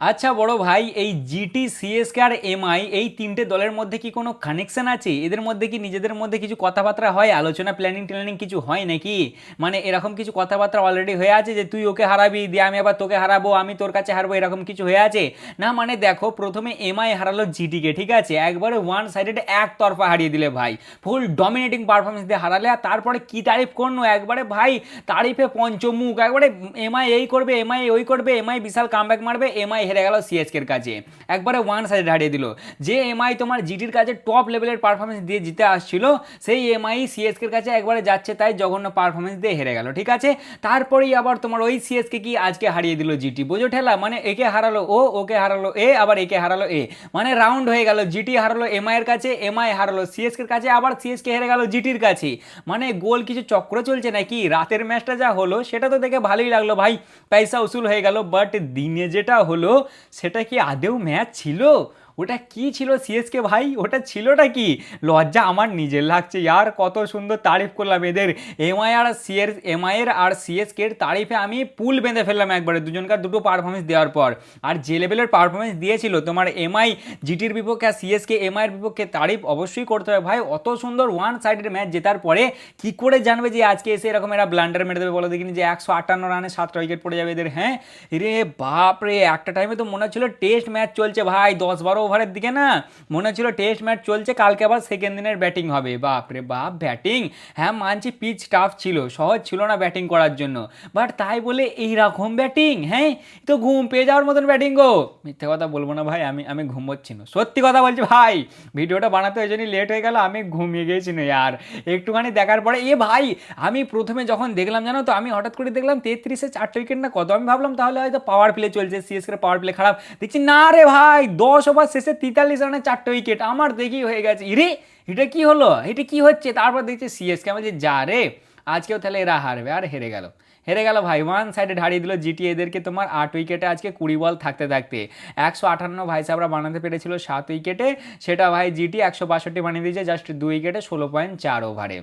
আচ্ছা বড় ভাই, এই জিটি, সিএসকে আর এমআই এই তিনটে দলের মধ্যে কি কোনো কানেকশন আছে? এদের মধ্যে কি নিজেদের মধ্যে কিছু কথাবার্তা হয়, আলোচনা, প্ল্যানিং ট্যানিং কিছু হয় নাকি? মানে এরকম কিছু কথাবার্তা অলরেডি হয়ে আছে যে তুই ওকে হারাবি, দিয়ে আমি আবার তোকে হারাবো, আমি তোর কাছে হারবো, এরকম কিছু হয়ে আছে? না মানে দেখো, প্রথমে এমআই হারালো জিটিকে, ঠিক আছে, একবারে ওয়ান সাইডেড একতরফা হারিয়ে দিলে ভাই, ফুল ডমিনেটিং পারফরমেন্স দিয়ে হারালে। আর তারপরে কি তারিফ করলো একবারে ভাই, তারিফে পঞ্চমুখ একবারে। এমআই এই করবে, এমআই ওই করবে, এমআই বিশাল কামব্যাক মারবে, এমআই হেরে গেল সিএসকের কাছে, একবারে ওয়ান সাইড হারিয়ে দিল। যে এমআই তোমার জিটির কাছে টপ লেভেলের পারফরমেন্স দিয়ে জিতে আসছিল, সেই এমআই সিএসকের কাছে একবারে যাচ্ছে তাই জঘন্য পারফরমেন্স দিয়ে হেরে গেল, ঠিক আছে। তারপরেই আবার তোমার ওই সিএসকে কি আজকে হারিয়ে দিল জিটি, বোঝো ঠেলা? মানে একে হারালো ও, ওকে হারালো এ, আবার একে হারালো এ, মানে রাউন্ড হয়ে গেল। জিটি হারালো এমআই এর কাছে, এমআই হারালো সিএসকের কাছে, আবার সিএসকে হেরে গেল জিটির কাছে। মানে গোল কিছু চক্র চলছে নাকি? রাতের ম্যাচটা যা হলো সেটা তো দেখে ভালোই লাগলো ভাই, পয়সা উসুল হয়ে গেল, বাট দিনে যেটা হলো সেটা কি আদেও ম্যাচ ছিল? ওটা কি ছিল সিএসকে ভাই, ওটা ছিলটা কি? লজ্জা আমার নিজের লাগছে ইয়ার, কত সুন্দর তারিফ করলাম এদের, এমআইয়ের আর সিএসকের তারিফে আমি পুল বেঁধে ফেললাম একবারে, দুজনকার দুটো পারফরমেন্স দেওয়ার পর। আর যে লেভেলের পারফরমেন্স দিয়েছিল তোমার এমআই জিটির বিপক্ষে আর সিএসকে এমআইয়ের বিপক্ষে, তারিফ অবশ্যই করতে হবে ভাই। অত সুন্দর ওয়ান সাইডেড ম্যাচ জেতার পরে কি করে জানবে যে আজকে এসে এরকম এরা ব্লান্ডার মেরে দেবে বলো দেখিনি, যে 158 রানে 7টা উইকেট পড়ে যাবে এদের? হ্যাঁ রে বাপ রে, একটা টাইমে তো মনে হচ্ছিল টেস্ট ম্যাচ চলছে ভাই, 10-12 ওভারের দিকে না, মনে হচ্ছিল টেস্ট ম্যাচ চলছে, কালকে আবার সেকেন্ড দিনের ব্যাটিং হবে। বাপ রে বাপ ব্যাটিং, হ্যাঁ মানছি পিচ টাফ ছিল, সহজ ছিল না ব্যাটিং করার জন্য, বাট তাই বলে এইরকম ব্যাটিং? হ্যাঁ তো ঘুম পেয়ে যাওয়ার মতন ব্যাটিং গো। মিথ্যে কথা বলবো না ভাই, আমি আমি ঘুমোচ্ছি না, সত্যি কথা বলছি ভাই, ভিডিওটা বানাতে ওই জন্যই লেট হয়ে গেল, আমি ঘুমিয়ে গেছি না ইয়ার। একটুখানি দেখার পরে এ ভাই, আমি প্রথমে যখন দেখলাম জানো তো, আমি হঠাৎ করে দেখলাম 33-এ 4টা উইকেট না কত, আমি ভাবলাম তাহলে হয়তো পাওয়ার প্লে চলছে, সিএসকে পাওয়ার প্লে খারাপ, দেখছি না রে ভাই, 10 ওভার শেষে 43 রানে 4টা উইকেট, আমার দেখি হয়ে গেছে ইরে, এটা কি হলো, এটা কি হচ্ছে? তারপর দেখছি সিএসকে, আমি যে যা রে, আজকেও তাহলে এরা হারবে, আর হেরে গেল, হেরে গেল ভাই, ওয়ান সাইডে হারিয়ে দিল জিটি এদেরকে তোমার 8 উইকেটে, আজকে 20 বল থাকতে থাকতে 158 ভাই সাবরা বানাতে পেরেছিল 7 উইকেটে, সেটা ভাই জিটি 162 বানিয়ে দিয়েছে জাস্ট 2 উইকেটে 16.4 ওভারে।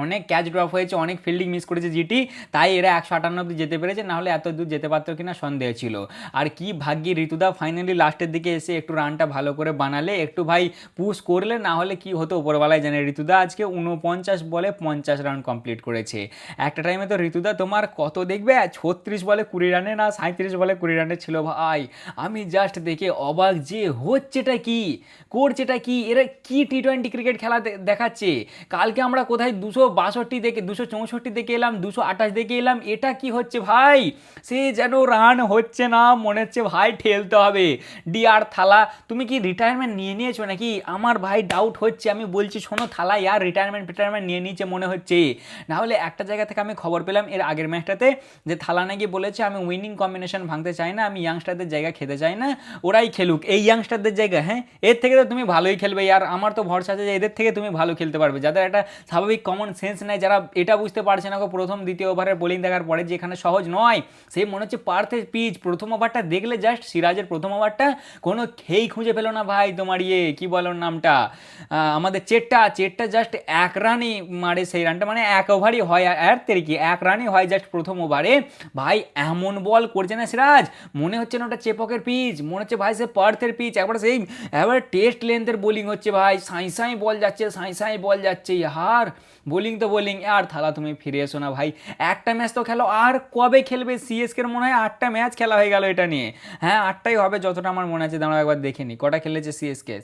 অনেক ক্যাচ ড্রপ হয়েছে, অনেক ফিল্ডিং মিস করেছে জিটি, তাই এরা 158 অব্দি যেতে পেরেছে, না হলে এত দূর যেতে পারতো কিনা সন্দেহ ছিল। আর কি ভাগ্যি ঋতুদা ফাইনালি লাস্টের দিকে এসে একটু রানটা ভালো করে বানালে, একটু ভাই পুশ করলে, না হলে কি হতো উপরবেলায় জানে। ঋতুদা আজকে 49 বলে 50 রান কমপ্লিট করেছে। একটা টাইমে তো ঋতুদা তোমার কত দেখবে, 36 বলে 20 রানে না 37 বলে 20 রানে ছিল ভাই, আমি জাস্ট দেখে অবাক যে হচ্ছেটা কি, করছেটা কি, এরা কি টি-20 ক্রিকেট খেলা দেখাচ্ছে। কালকে আমরা কোথায় 262 দেখে 264 দেখে এলাম, 228 দেখে এলাম, এটা কি হচ্ছে ভাই? সে যেন রান হচ্ছে না, মনে হচ্ছে ভাই ঠেলতে হবে। ডিআর থালা, তুমি কি রিটায়ারমেন্ট নিয়ে নিয়েছো নাকি? আমার ভাই ডাউট হচ্ছে, আমি বলছি শোনো থালা ইয়ার, রিটায়ারমেন্ট নিয়ে নিয়েছে মনে হচ্ছে। না হলে একটা জায়গা থেকে আমি খবর পেলাম এর আগের ম্যাচটাতে, যে থালা নাকি বলেছে আমি উইনিং কম্বিনেশন ভাঙতে চাই না, আমি ইয়াংস্টারদের জায়গা খেতে চাই না, ওরাই খেলুক এই ইয়াংস্টারদের জায়গা। হ্যাঁ এর থেকে তো তুমি ভালোই খেলবে ইয়ার, আমার তো ভরসা আছে যে এদের থেকে তুমি ভালো খেলতে পারবে, যাদের একটা স্বাভাবিক কমন সেন্স নেই, যারা এটা বুঝতে পারছে না প্রথম দ্বিতীয় ওভারের বোলিং দেখার পরে যে এখানে সহজ নয়। সেই মনে হচ্ছে পার্থের পিচ, প্রথম ওভারটা দেখলে জাস্ট সিরাজের প্রথম ওভারটা কোনো খেই খুঁজে পেলো না ভাই, তোমার ইয়ে কি বলো নামটা, আমাদের চেটটা জাস্ট 1 রানই মারে সেই রানটা, মানে 1 ওভারই হয়, আর তেরিকি 1 রানই হয় জাস্ট প্রথম ওভারে। ভাই এমন বল করছে না সিরাজ, মনে হচ্ছে না ওটা চেপকের পিচ, মনে হচ্ছে ভাই সে পার্থের পিচ, একবার সেই একবার টেস্ট লেন্থের বোলিং হচ্ছে ভাই, সাঁই সাঁই বল যাচ্ছে, সাঁই সাঁই বল যাচ্ছে ইয়ার, বোলিং তো বোলিং। আর থালা তুমি ফিরে এসো না ভাই, একটা ম্যাচ তো খেলো, আর কবে খেলবে? সিএসকের মনে হয় 8টা ম্যাচ খেলা হয়ে গেল এটা নিয়ে, হ্যাঁ 8টাই হবে যতটা আমার মনে আছে, দাঁড়াও একবার দেখে নি কটা খেলেছে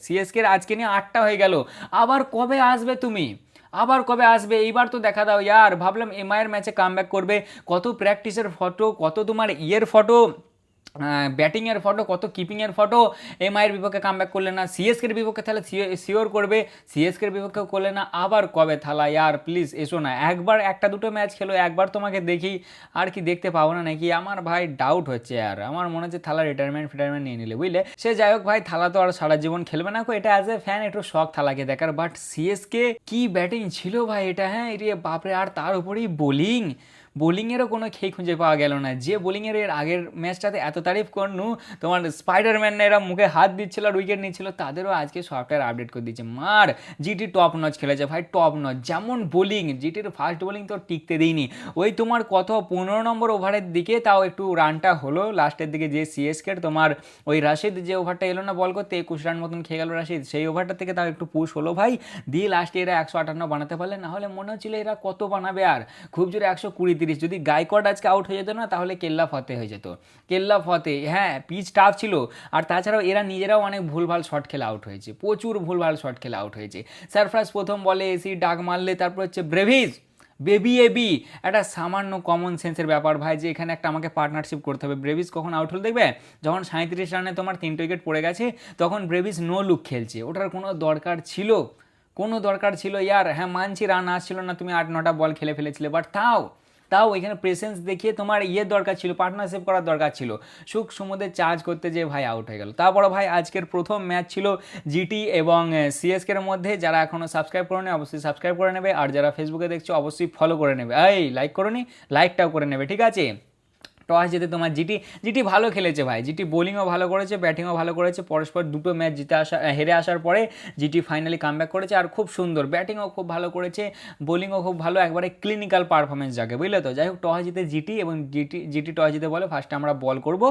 সিএসকের আজকে নিয়ে 8টা হয়ে গেল। আবার কবে আসবে তুমি, আবার কবে আসবে? এইবার তো দেখা দাও ইয়ার, ভাবলাম এমআইয়ের ম্যাচে কামব্যাক করবে, কত প্র্যাকটিসের ফটো, কত তোমার ইয়ের ফটো, ব্যাটিংয়ের ফটো, কত কিপিংয়ের ফটো, এমআইয়ের বিপক্ষে কামব্যাক করলে না, সিএসকের বিপক্ষে তাহলে শিওর করবে, সিএসকের বিপক্ষে করলে না, আবার কবে থালা ইয়ার প্লিজ এসো না, একবার একটা দুটো ম্যাচ খেলো, একবার তোমাকে দেখি, আর কি দেখতে পাবো না নাকি? আমার ভাই ডাউট হচ্ছে আর, আমার মনে হচ্ছে থালা রিটায়ারমেন্ট নিয়ে নিলে, বুঝলে। সে যাই হোক ভাই, থালা তো আর সারা জীবন খেলবে না, এটা অ্যাজ এ ফ্যান একটু শখ থালাকে দেখার, বাট সিএসকে কি ব্যাটিং ছিল ভাই এটা, হ্যাঁ রে বাপরে, আর তার উপরেই বোলিং, বোলিংয়েরও কোনো খেই খুঁজে পাওয়া গেল না। যে বোলিংয়ের এর আগের ম্যাচটাতে এত তারিফ করনু, তোমার স্পাইডারম্যান এরা মুখে হাত দিচ্ছিল আর উইকেট নিচ্ছিল, তাদেরও আজকে সফটওয়্যার আপডেট করে দিচ্ছে। মার জিটি টপ নচ খেলেছে ভাই, টপ নচ। যেমন বোলিং, জিটির ফার্স্ট বোলিং তো টিকতে দিইনি, ওই তোমার কত 15 নম্বর ওভারের দিকে তাও একটু রানটা হলো লাস্টের দিকে, যে সিএসকের তোমার ওই রাশিদ যে ওভারটা এলো না বল করতে, 21 রান মতন খেয়ে গেল রাশিদ, সেই ওভারটা থেকে তাও একটু পুশ হলো ভাই, দিয়ে লাস্টে এরা 158 বানাতে পারলে, না হলে মনে হচ্ছিল এরা কত বানাবে, আর খুব জোরে 120-30। যদি গায়কোয়াড আজকে আউট হয়ে যেত না তাহলে কেল্লা ফতে হয়ে যেত, কেল্লা ফতে। হ্যাঁ, পিচ টাফ ছিল, আর তাছাড়াও এরা নিজেরাও অনেক ভুলভাল শট খেলে আউট হয়েছে, প্রচুর ভুলভাল শট খেলে আউট হয়েছে। সারফরাজ প্রথম বলে এসি ডাক মারলে, তারপর হচ্ছে ব্রেভিস বেবি এবি, একটা সামান্য কমন সেন্সের ব্যাপার ভাই, যে এখানে একটা আমাকে পার্টনারশিপ করতে হবে। ব্রেভিস কখন আউট হল দেখবে, যখন 37 রানে তোমার 3টে উইকেট পড়ে গেছে, তখন ব্রেভিস নো লুক খেলছে। ওটার কোনো দরকার ছিল, কোনো দরকার ছিল ইয়ার? হ্যাঁ মানছি রান আসছিল না, তুমি 8-9টা বল খেলে ফেলেছিলে, বাট তাও তাও এখানে প্রেসেন্স দেখিয়ে তোমার দরকার ছিল, পার্টনারশিপ করার দরকার ছিল। সুখ সমুদ্রে চার্জ করতে যে ভাই আউট হয়ে গেল। তারপরে ভাই আজকের প্রথম ম্যাচ ছিল জিটি এবং সিএসকের মধ্যে। যারা এখনও সাবস্ক্রাইব করে নেবে অবশ্যই সাবস্ক্রাইব করে নেবে, আর যারা ফেসবুকে দেখছো অবশ্যই ফলো করে নেবে। এই লাইক করো নি, লাইকটাও করে নেবে, ঠিক আছে? টস জিতে তোমার জিটি ভালো খেলেছে ভাই, জিটি বোলিংও ভালো করেছে, ব্যাটিংও ভালো করেছে, পরস্পর দুটো ম্যাচ হেরে আসার পরে জিটি ফাইনালি কামব্যাক করেছে, আর খুব সুন্দর ব্যাটিংও খুব ভালো করেছে, বোলিংও খুব ভালো, একবারে ক্লিনিক্যাল পারফরমেন্স যাকে, বুঝলে তো? যাই হোক, টস জিতে জিটি, এবং জিটি টস জিতে বলে ফার্স্টে আমরা বল করব,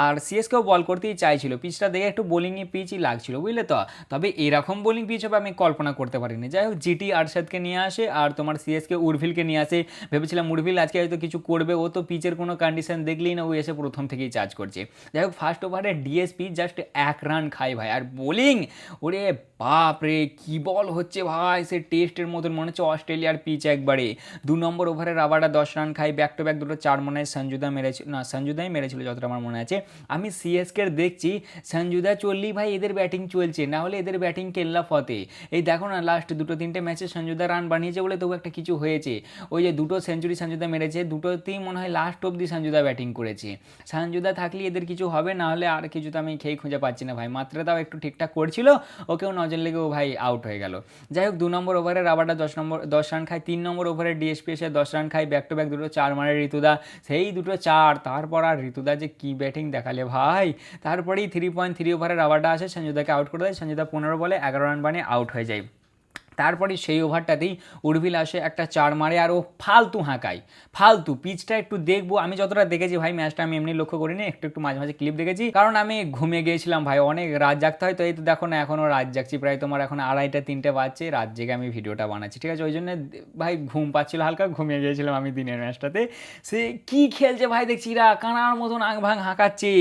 আর সিএসকেও বল করতেই চাইছিল, পিচটা দেখে একটু বোলিংয়ে পিচই লাগছিল, বুঝলে তো? তবে এরকম বোলিং পিচ হবে আমি কল্পনা করতে পারিনি। যাই হোক, জিটি আরশাদকে নিয়ে আসে, আর তোমার সিএসকে উর্ভিলকে নিয়ে আসে। ভেবেছিলাম উর্ভিল আজকে হয়তো কিছু করবে, ও তো পিচের কোনো কন্ডিশন দেখলেই না ও এসে প্রথম থেকেই চার্জ করছে। যাই হোক, ফার্স্ট ওভারে ডিএসপি জাস্ট 1 রান খায় ভাই, আর বোলিং ওরে বাপ রে, কি বল হচ্ছে ভাই, সে টেস্টের মতন, মনে হচ্ছে অস্ট্রেলিয়ার পিচ একবারে। 2 নম্বর ওভারে রাবাডা 10 রান খায়, ব্যাক টু ব্যাক দুটো 4 মনে হয় সঞ্জুদা মেরেছিল, না সঞ্জুদাই মেরেছিল যতটা আমার মনে আছে। আমি সিএসকের দেখছি সঞ্জুদা চললেই ভাই এদের ব্যাটিং চলছে, না হলে এদের ব্যাটিং কেল্লা ফতে। এই দেখো না, লাস্ট 2-3টে ম্যাচে সঞ্জুদা রান বানিয়েছে বলে তবু একটা কিছু হয়েছে। ওই যে 2টো সেঞ্চুরি সঞ্জুদা মেরেছে, দুটোতেই মনে হয় লাস্ট অব্দি সঞ্জুদা ব্যাটিং করেছে। সঞ্জুদা থাকলে এদের কিছু হবে, না হলে আর কিছু তো আমি খেয়ে খুঁজে পাচ্ছি না ভাই। মাত্রাটাও একটু ঠিকঠাক করছিল, ওকেও নজর লেগে ও ভাই আউট হয়ে গেল। যাই হোক, 2 নম্বর ওভারে রাবারটা 10 রান খায়, 3 নম্বর ওভারে ডিএসপি এসে 10 রান খায়, ব্যাক টু ব্যাক দুটো 4 মারে ঋতুদা, সেই দুটো 4। তারপর আর ঋতুদা যে কি ব্যাটিং দেখালে ভাই। তারপরেই 3.3 ওভারে রাবারটা আসে, সঞ্জুদাকে আউট করে দেয়, সঞ্জুদা 15 বলে 11 রান বানিয়ে আউট হয়ে যায়। তারপরে সেই ওভারটাতেই উর্ভিল আসে, একটা 4 মারে, আর ও ফালতু হাঁকায়, ফালতু। পিচটা একটু দেখবো, আমি যতটা দেখেছি ভাই ম্যাচটা আমি এমনি লক্ষ্য করিনি, একটু মাঝে মাঝে ক্লিপ দেখেছি, কারণ আমি ঘুমিয়ে গিয়েছিলাম ভাই, অনেক রাত জাগতে হয় তো। এই তো দেখো না, এখনও রাত জাগছি, প্রায় তোমার এখন 2:30-3টে বাজছে, রাত জেগে আমি ভিডিওটা বানাচ্ছি, ঠিক আছে? ওই জন্য ভাই ঘুম পাচ্ছিল, হালকা ঘুমিয়ে গিয়েছিলাম আমি দিনের ম্যাচটাতে। সে কি খেলছে ভাই, দেখছি এরা কানার মতন আং ভাং হাঁকাচ্ছে।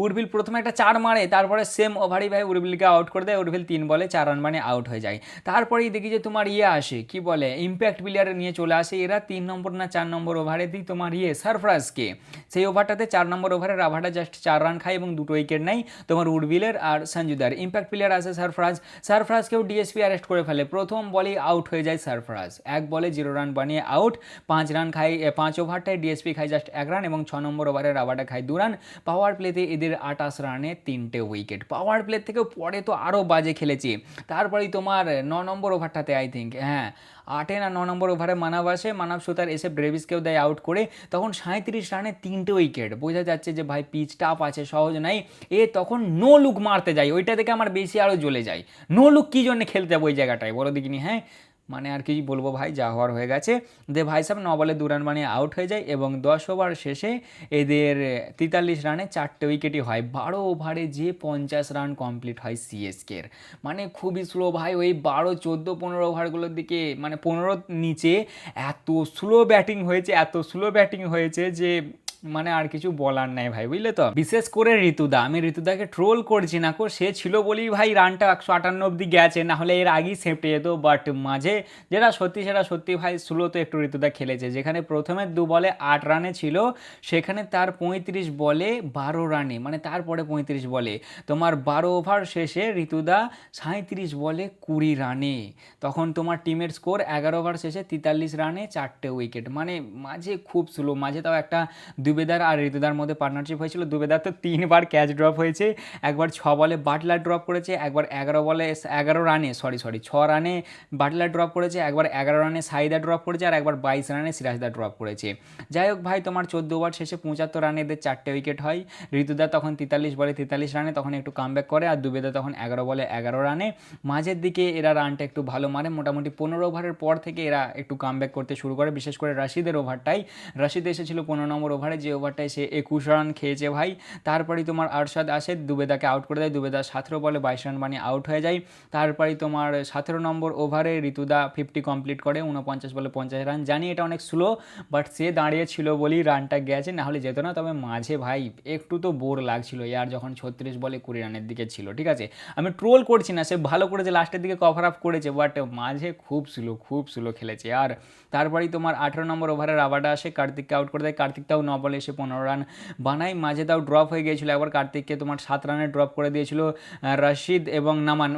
উর্ভিল প্রথমে একটা 4 মারে, তারপরে সেম ওভারই ভাই উর্ভিলকে আউট করে দেয়, উর্ভিল 3 বলে 4 রান বানিয়ে আউট হয়ে যায়। তারপরেই দেখি যে তোমার আসে, কি বলে, ইম্প্যাক্ট প্লেয়ার নিয়ে চলে আসে এরা 3 নম্বর না 4 নম্বর ওভারে দিই তোমার সারফরাজকে। সেই ওভারটাতে 4 নম্বর ওভারে রাভাটা জাস্ট 4 রান খায় এবং 2টো উইকেট নেয় তোমার উর্ভিলের আর সঞ্জুদার। ইম্প্যাক্ট প্লেয়ার আসে সারফরাজকেও ডিএসপি অ্যারেস্ট করে ফেলে, প্রথম বলেই আউট হয়ে যায় সারফরাজ, 1 বলে 0 রান বানিয়ে আউট। 5 রান খায়, 5 ওভারটায় ডিএসপি খায় জাস্ট 1 রান, এবং 6 নম্বর ওভারে রাভাটা খায় 2 রান। পাওয়ার প্লেতে এদের 28 রানে 3টে উইকেট, পাওয়ার প্লে থেকেও পরে তো আরও বাজে খেলেছে। তারপরেই তোমার 9 নম্বর ওভারটাতে আই থিঙ্ক, হ্যাঁ 8 না 9 নম্বর ওভারে মানব আসে, মানব সুতার এসে ব্রেভিসকেও দেয় আউট করে, তখন 37 রানে 3টে উইকেট। বোঝা যাচ্ছে যে ভাই পিচ টাফ আছে, সহজ নাই। তখন নো লুক মারতে যায়, ওইটা থেকে আমার বেশি আরও জ্বলে যায়। নো লুক কী জন্য খেলতে হবে ওই জায়গাটায় বলো দেখিনি? হ্যাঁ মানে আর কি বলবো ভাই, যা হওয়ার হয়ে গেছে। দে ভাই সাহেব 9 বলে 2 রান বানিয়ে আউট হয়ে যায়, এবং 10 ওভার শেষে এদের 43 রানে 4টে উইকেটই হয়। 12 ওভারে যে 50 রান কমপ্লিট হয় সিএসকের, মানে খুবই স্লো ভাই। ওই 12, 14, 15 ওভারগুলোর দিকে, মানে 15 নিচে এত স্লো ব্যাটিং হয়েছে, এত স্লো ব্যাটিং হয়েছে যে মানে আর কিছু বলার নাই ভাই, বুঝলে তো? বিশেষ করে ঋতুদা, আমি ঋতুদাকে ট্রোল করছি না, সে ছিল বলেই ভাই রানটা 158 অব্দি গেছে, না হলে এর আগেই সেপটে যেত। বাট মাঝে যেটা সত্যি সেটা সত্যি ভাই, স্লো তো একটু ঋতুদা খেলেছে। যেখানে প্রথমে 2 বলে 8 রানে ছিল, সেখানে তার 35 বলে 12 রানে, মানে তারপরে 35 বলে তোমার 12 ওভার শেষে ঋতুদা 37 বলে 20 রানে, তখন তোমার টিমের স্কোর 11 ওভার শেষে 43 রানে 4টে উইকেট। মানে মাঝে খুব স্লো, মাঝে তাও একটা দুবেদার আর ঋতুদার মধ্যে পার্টনারশিপ হয়েছিল। দুবেদার তো 3বার ক্যাচ ড্রপ হয়েছে, একবার 6 বলে বাটলার ড্রপ করেছে, একবার 11 রানে 6 রানে বাটলার ড্রপ করেছে, একবার 11 রানে সাইদা ড্রপ করেছে, আর একবার 22 রানে সিরাজদা ড্রপ করেছে। যাই হোক ভাই, তোমার 14 ওভার শেষে 75 রানে এদের 4টে উইকেট হয়। ঋতুদা তখন 43 বলে 43 রানে তখন একটু কামব্যাক করে, আর দুবেদা তখন 11 বলে 11 রানে। মাঝের দিকে এরা রানটা একটু ভালো মারে, মোটামুটি 15 ওভারের পর থেকে এরা একটু কামব্যাক করতে শুরু করে, বিশেষ করে রাশিদের ওভারটাই। রাশিদ এসেছিল 15 নম্বর ওভারে, যে ওভারটায় সে 21 রান খেয়েছে ভাই। তারপরেই তোমার আরশাদ আসে, দুবেদাকে আউট করে দেয়, দুবেদা 17 বলে 22 রান বানিয়ে আউট হয়ে যায়। তারপরেই তোমার 17 নম্বর ওভারে ঋতুদা 50 কমপ্লিট করে, 49 বলে 50 রান। জানি এটা অনেক স্লো, বাট সে দাঁড়িয়েছিল বলেই রানটা গেছে, নাহলে যেত না। তবে মাঝে ভাই একটু তো বোর লাগছিল ইয়ার, যখন 36 বলে 20 রানের দিকে ছিল, ঠিক আছে। আমি ট্রোল করছি না, সে ভালো করেছে, লাস্টের দিকে কভার আপ করেছে, বাট মাঝে খুব স্লো খেলেছে। আর তারপরেই তোমার 18 নম্বর ওভারে রাবাডা আসে, কার্তিককে আউট করে দেয়। কার্তিকটাও 9 বলে এসে 15 রান বানায়। মাঝে তাও ড্রপ হয়ে গিয়েছিল একবার, কার্তিককে তোমার 7 রানে ড্রপ করে দিয়েছিল রাশিদ এবং নামান,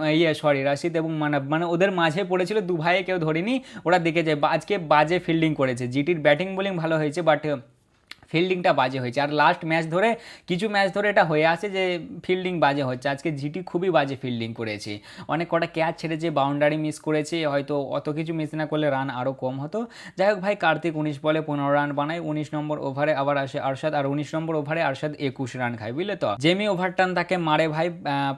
রাশিদ এবং মানাব, মানে ওদের মাঝে পড়েছিল, দু ভাইয়ে কেউ ধরেনি, ওরা দেখে যায়। আজকে বাজে ফিল্ডিং করেছে, জিটির ব্যাটিং বোলিং ভালো হয়েছে, বাট ফিল্ডিংটা বাজে হয়েছে। আর লাস্ট ম্যাচ ধরে কিছু ম্যাচ ধরে এটা হয়ে আছে যে ফিল্ডিং বাজে হচ্ছে। আজকে জিটি খুবই বাজে ফিল্ডিং করেছে, অনেক কটা ক্যাচ ছেড়েছে, বাউন্ডারি মিস করেছে, হয়তো অত কিছু মিস না করলে রান আরও কম হতো। যাই হোক ভাই, কার্তিক 19 বলে 15 রান বানায়। 19 নম্বর ওভারে আবার আসে আরশাদ, আর 19 নম্বর ওভারে আরশাদ 21 রান খায়, বুঝলে তো। জেমি ওভারটান তাকে মারে ভাই,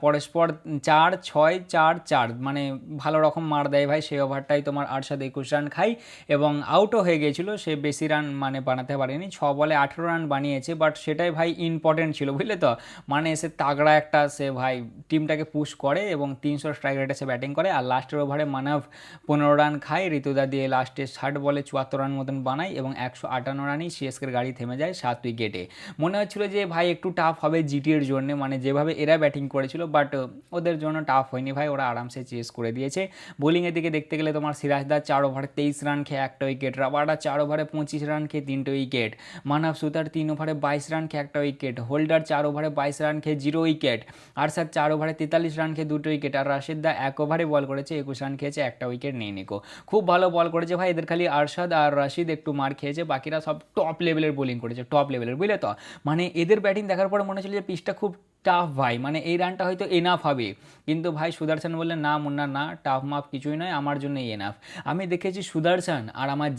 পরস্পর 4, 6, 4, 4, মানে ভালো রকম মার দেয় ভাই। সেই ওভারটাই তোমার আরশাদ 21 রান খায় এবং আউটও হয়ে গিয়েছিল, সে বেশি রান মানে বানাতে পারেনি, 6 বলে 18 রান বানিয়েছে, বাট সেটাই ভাই ইম্পর্টেন্ট ছিল, বুঝলে তো। মানে এসে তাগড়া একটা সে ভাই টিমটাকে পুশ করে এবং 300 স্ট্রাইক রেটে সে ব্যাটিং করে। আর লাস্টের ওভারে মানব 15 রান খায়, ঋতুদা দিয়ে লাস্টে 60 বলে 74 রান মতন বানায় এবং 158 রানই সিএসকের গাড়ি থেমে যায় 7 উইকেটে। মনে হচ্ছিল যে ভাই একটু টাফ হবে জিটির জন্য, মানে যেভাবে এরা ব্যাটিং করেছিল, বাট ওদের জন্য টাফ হয়নি ভাই, ওরা আরামসে চেস করে দিয়েছে। বোলিংয়ের দিকে দেখতে গেলে তোমার সিরাজদা 4 ওভারে 23 রান খেয়ে 1টা উইকেট, রাবাডা 4 ওভারে 25 রান খেয়ে 3টে উইকেট, মানব সুতার 3 ওভারে 22 রান খেয়ে 1টা উইকেট, হোল্ডার 4 ওভারে 22 রান খেয়ে 0 উইকেট, আরশাদ 4 ওভারে 43 রান খেয়ে 2টো উইকেট, আর রাশিদ দা 1 ওভারে বল করেছে 21 রান খেয়েছে, 1টা উইকেট নিয়ে নিকো। খুব ভালো বল করেছে ভাই, এদের খালি আরশাদ আর রাশিদ একটু মার খেয়েছে, বাকিরা সব টপ লেভেলের বোলিং করেছে, টপ লেভেলের, বুঝলে তো। মানে এদের ব্যাটিং দেখার পরে মনে হচ্ছিল যে পিচটা খুব টাফ ভাই, মানে এই রানটা হয়তো এনাফ হবে, কিন্তু ভাই সুদর্শন বললেন না মুন্না না, টাফ মাফ কিছুই নয়, আমার জন্য এনাফ। আমি দেখেছি সুদর্শন আর আমার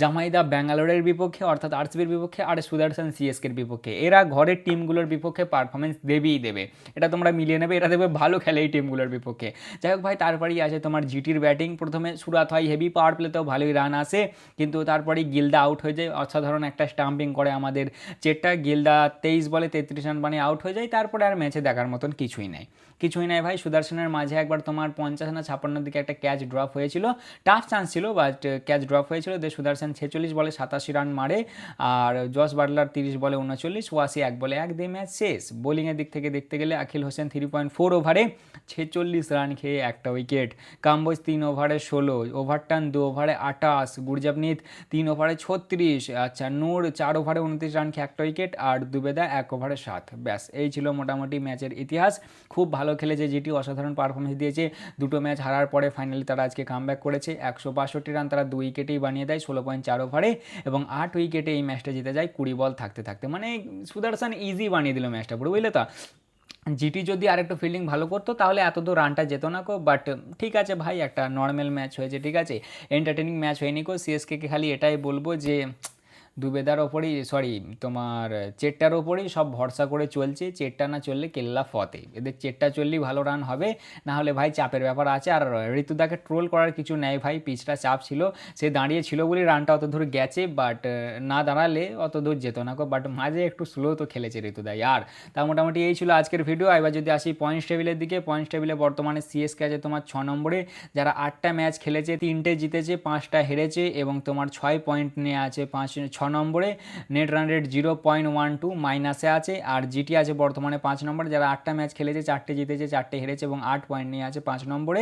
জামাইদা ব্যাঙ্গালোরের বিপক্ষে অর্থাৎ আরসিবির বিপক্ষে, আর সুদর্শন সিএসকের বিপক্ষে, এরা ঘরের টিমগুলোর বিপক্ষে পারফরমেন্স দেবেই দেবে, এটা তোমরা মিলিয়ে নেবে, এরা দেবে ভালো খেলে এই টিমগুলোর বিপক্ষে। যাই হোক ভাই, তারপরেই আছে তোমার জিটির ব্যাটিং। প্রথমে শুরুয়াত হয় হেভি, পাওয়ার প্লেতেও ভালোই রান আসে, কিন্তু তারপরেই গিলদা আউট হয়ে যায়, অসাধারণ একটা স্টাম্পিং করে আমাদের চেটটা, গিলদা 23 বলে 33 রান বানিয়ে আউট হয়ে যায়। তারপরে আর ম্যাচে দেখার মতন কিছুই নাই ভাই। সুদর্শনের মাঝে একবার তোমার 50 না 56 দিকে একটা ক্যাচ ড্রপ হয়েছিল, টাফ চান্স ছিল, বাট ক্যাচ ড্রপ হয়েছিল। সুদর্শন 46 বলে 87 রান মারে, আর জস বাটলার 30 বলে 39, ওয়াসি 1 বলে 1 দিয়ে ম্যাচ শেষ। বোলিংয়ের দিক থেকে দেখতে গেলে আখিল হোসেন 3.4 ওভারে 46 রান খেয়ে 1টা উইকেট, কাম্বোজ 3 ওভারে 16, ওভারটান 2 ওভারে 28, গুরজাপনিত 3 ওভারে 36, আচ্ছা নূর 4 ওভারে 29 রান খেয়ে 1টা উইকেট, আর দুবেদা 1 ওভারে 7। ব্যাস এই ছিল মোটামুটি ম্যাচের ইতিহাস। খুব ভালো খেলেছে জিটি, অসাধারণ পারফরমেন্স দিয়েছে। দুটো ম্যাচ হারার পরে ফাইনালি তারা আজকে কামব্যাক করেছে, 162 রান তারা 2 উইকেটেই বানিয়ে দেয় 16.4 ওভারে, এবং 8 উইকেটে এই ম্যাচটা জিতে যায় 20 বল থাকতে, মানে সুদর্শন ইজি বানিয়ে দিল ম্যাচটা পুরো, বুঝলে তো। জিটি যদি আরেকটু ফিল্ডিং ভালো করতো তাহলে এত দূর রানটা যেত না কো, বাট ঠিক আছে ভাই, একটা নর্মাল ম্যাচ হয়েছে, ঠিক আছে, এন্টারটেনিং ম্যাচ হয়নি কো। সিএসকে খালি এটাই বলবো যে দুবেদার ওপরই তোমার চেট্টার ওপরেই সব ভরসা করে চলছে, চেট্টা না চললে কেল্লা ফতে, এদের চেট্টা চললেই ভালো রান হবে, না হলে ভাই চাপের ব্যাপার আছে। আর ঋতুদাকে ট্রোল করার কিছু নেই ভাই, পিচটা চাপ ছিল, সে দাঁড়িয়ে ছিল বলে রানটা অত দূর গেছে, বাট না দাঁড়ালে অত দূর যেত না, বাট মাঝে একটু স্লো তো খেলেছে ঋতুদাই। আর তা মোটামুটি এই ছিল আজকের ভিডিও। এবার যদি আসি পয়েন্টস টেবিলের দিকে, পয়েন্টস টেবিলে বর্তমানে সিএসকে আছে তোমার 6 নম্বরে, যারা 8টা ম্যাচ খেলেছে 3টে জিতেছে 5টা হেরেছে, এবং তোমার 6 পয়েন্ট নিয়ে আছে 6 নম্বরে, নেট রান রেট 0.12 মাইনাসে আছে। আর জিটি আছে বর্তমানে 5 নম্বরে, যারা 8টা ম্যাচ খেলেছে 4টে জিতেছে 4টে হেরেছে এবং 8 পয়েন্ট নিয়ে আছে 5 নম্বরে,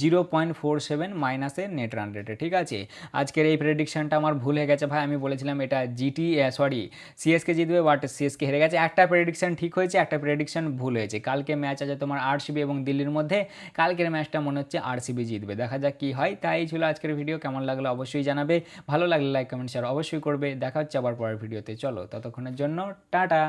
0.47 মাইনাসে নেট রান রেটে, ঠিক আছে। আজকের এই প্রেডিকশনটা আমার ভুল হয়ে গেছে ভাই, আমি বলেছিলাম এটা সিএসকে জিতবে, বাট সিএসকে হেরে গেছে। একটা প্রেডিকশন ঠিক হয়েছে, একটা প্রেডিকশন ভুল হয়েছে। কালকে ম্যাচ আছে তোমার আরসিবি এবং দিল্লির মধ্যে, কালকের ম্যাচটা মনে হচ্ছে আরসিবি জিতবে, দেখা যাক কি হয়। তাই ছিল আজকের ভিডিও, কেমন লাগলো অবশ্যই জানাবে, ভালো লাগলে লাইক কমেন্ট শেয়ার অবশ্যই করবে। দেখা হচ্ছে আবার পরের ভিডিওতে। চলো ততক্ষণের জন্য টাটা।